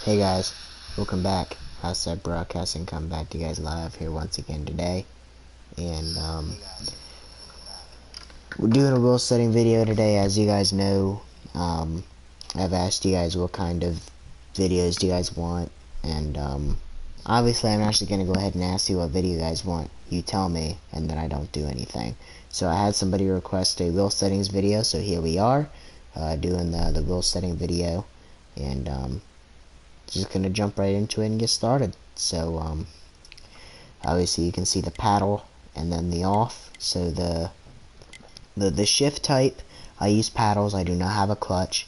Hey guys, welcome back. Outside Broadcasting come back to you guys live here once again today. And we're doing a wheel setting video today. As you guys know, I've asked you guys what kind of videos do you guys want, and obviously I'm actually going to go ahead and ask you what video you guys want. You tell me, and then I don't do anything. So I had somebody request a wheel settings video, so here we are doing the wheel setting video, and just gonna jump right into it and get started. So obviously you can see the paddle and then the off. So the shift type, I use paddles. I do not have a clutch.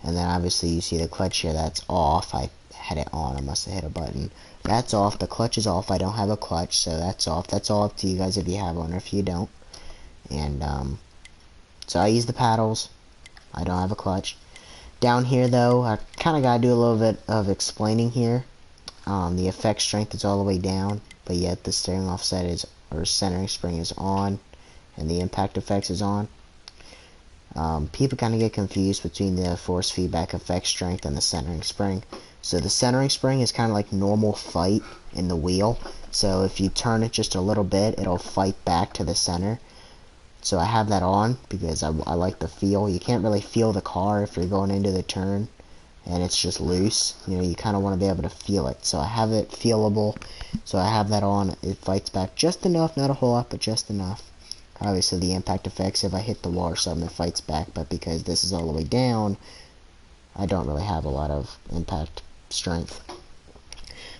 And then obviously you see the clutch here, that's off. I had it on, I must have hit a button. That's off. The clutch is off. I don't have a clutch, so that's off. That's all up to you guys if you have one or if you don't. And so I use the paddles. I don't have a clutch. Down here though, I kind of got to do a little bit of explaining here. The effect strength is all the way down, but yet the steering offset is, or centering spring is on, and the impact effects is on. People kind of get confused between the force feedback effect strength and the centering spring. So the centering spring is kind of like normal fight in the wheel. So if you turn it just a little bit, it'll fight back to the center. So I have that on because I like the feel. You can't really feel the car if you're going into the turn and it's just loose. You know, you kind of want to be able to feel it. So I have it feelable. So I have that on. It fights back just enough, not a whole lot, but just enough. Obviously the impact effects, if I hit the wall or something, it fights back. But because this is all the way down, I don't really have a lot of impact strength.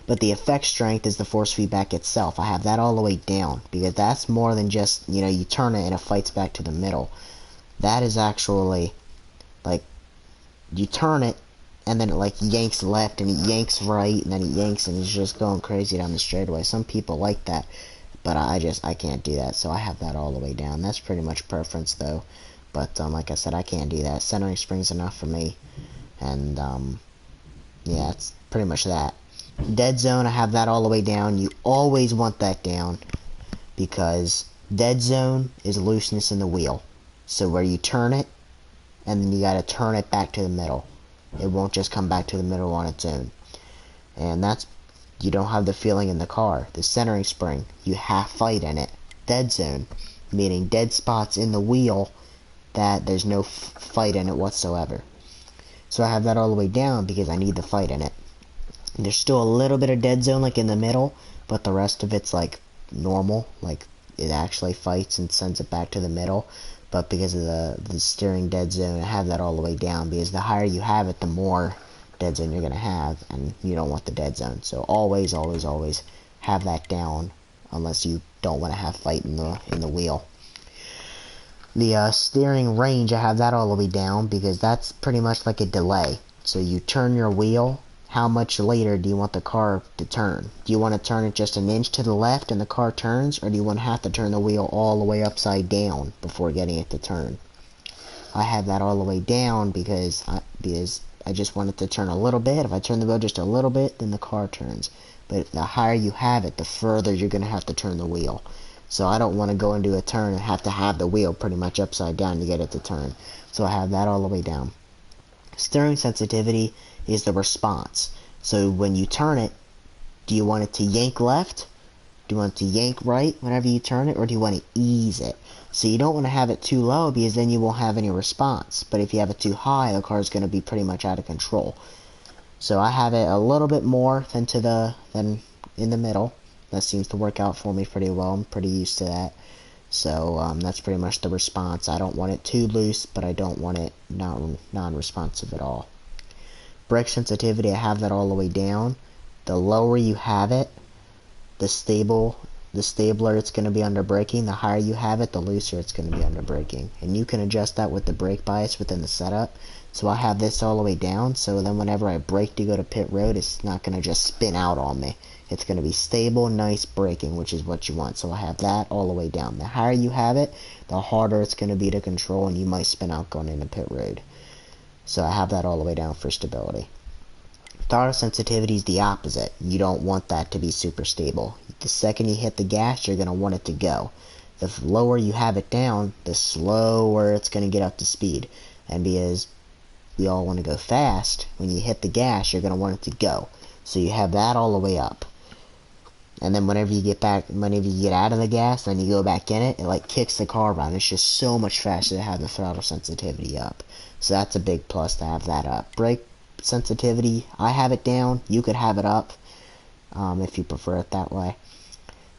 But the effect strength is the force feedback itself. I have that all the way down because that's more than just, you know, you turn it and it fights back to the middle. That is actually like you turn it and then it like yanks left and it yanks right and then it yanks and it's just going crazy down the straightaway. Some people like that, but I can't do that. So I have that all the way down. That's pretty much preference though. But like I said, I can't do that. Centering spring's enough for me. And yeah, it's pretty much that. Dead zone, I have that all the way down. You always want that down because dead zone is looseness in the wheel. So where you turn it and then you got to turn it back to the middle. It won't just come back to the middle on its own. And that's, you don't have the feeling in the car. The centering spring, you have fight in it. Dead zone, meaning dead spots in the wheel that there's no fight in it whatsoever. So I have that all the way down because I need the fight in it. There's still a little bit of dead zone like in the middle, but the rest of it's like normal, like it actually fights and sends it back to the middle. But because of the steering dead zone, I have that all the way down because the higher you have it, the more dead zone you're going to have, and you don't want the dead zone. So always, always, always have that down unless you don't want to have fight in the wheel. The steering range, I have that all the way down because that's pretty much like a delay. So you turn your wheel, how much later do you want the car to turn? Do you want to turn it just an inch to the left and the car turns, or do you want to have to turn the wheel all the way upside down before getting it to turn? I have that all the way down because I just want it to turn a little bit. If I turn the wheel just a little bit, then the car turns. But the higher you have it, the further you're going to have to turn the wheel. So I don't want to go into a turn and have to have the wheel pretty much upside down to get it to turn. So I have that all the way down. Steering sensitivity is the response. So when you turn it, do you want it to yank left? Do you want it to yank right whenever you turn it? Or do you want to ease it? So you don't want to have it too low because then you won't have any response. But if you have it too high, the car is going to be pretty much out of control. So I have it a little bit more than in the middle. That seems to work out for me pretty well. I'm pretty used to that. So that's pretty much the response. I don't want it too loose, but I don't want it non-responsive at all. Brake sensitivity, I have that all the way down. The lower you have it, the stabler it's going to be under braking. The higher you have it, the looser it's going to be under braking. And you can adjust that with the brake bias within the setup. So I have this all the way down, so then whenever I brake to go to pit road, it's not going to just spin out on me. It's going to be stable, nice braking, which is what you want. So I have that all the way down. The higher you have it, the harder it's going to be to control, and you might spin out going into pit road. So I have that all the way down for stability. Throttle sensitivity is the opposite. You don't want that to be super stable. The second you hit the gas, you're going to want it to go. The lower you have it down, the slower it's going to get up to speed. And because we all want to go fast. When you hit the gas, you're going to want it to go. So you have that all the way up. And then whenever you get out of the gas, then you go back in it, it like kicks the car around. It's just so much faster to have the throttle sensitivity up. So that's a big plus to have that up. Brake sensitivity, I have it down. You could have it up if you prefer it that way.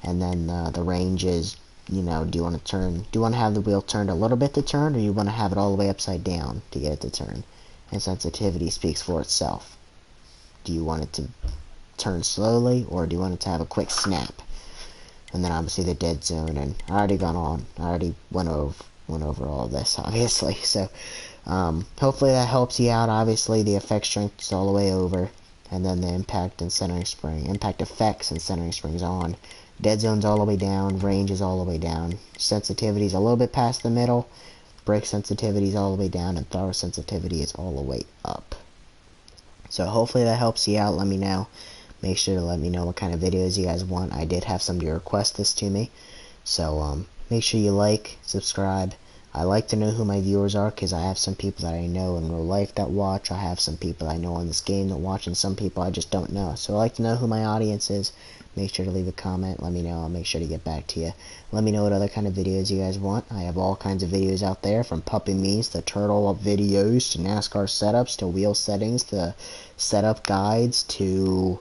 And then the range is, do you want to have the wheel turned a little bit to turn, or you want to have it all the way upside down to get it to turn? And sensitivity speaks for itself. Do you want it to turn slowly, or do you want it to have a quick snap? And then obviously the dead zone, and I already went over all this, obviously. So hopefully that helps you out. Obviously the effect strength is all the way over, and then the impact effects and centering springs on. Dead zone's all the way down, range is all the way down, sensitivity's a little bit past the middle, brake sensitivity's all the way down, and throttle sensitivity is all the way up. So hopefully that helps you out. Let me know. Make sure to let me know what kind of videos you guys want. I did have somebody request this to me. So make sure you like, subscribe. I like to know who my viewers are, because I have some people that I know in real life that watch. I have some people I know on this game that watch, and some people I just don't know. So I like to know who my audience is. Make sure to leave a comment. Let me know. I'll make sure to get back to you. Let me know what other kind of videos you guys want. I have all kinds of videos out there, from puppy memes to turtle videos to NASCAR setups to wheel settings to setup guides to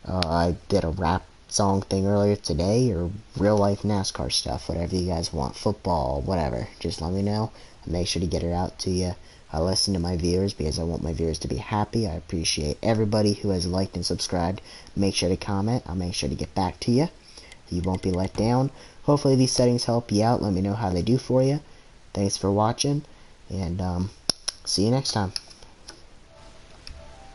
I did a rap song thing earlier today, or real life NASCAR stuff, whatever you guys want, football, whatever. Just let me know. I'll make sure to get it out to you. I listen to my viewers because I want my viewers to be happy. I appreciate everybody who has liked and subscribed. Make sure to comment. I'll make sure to get back to you. You won't be let down. Hopefully these settings help you out. Let me know how they do for you. Thanks for watching, and see you next time.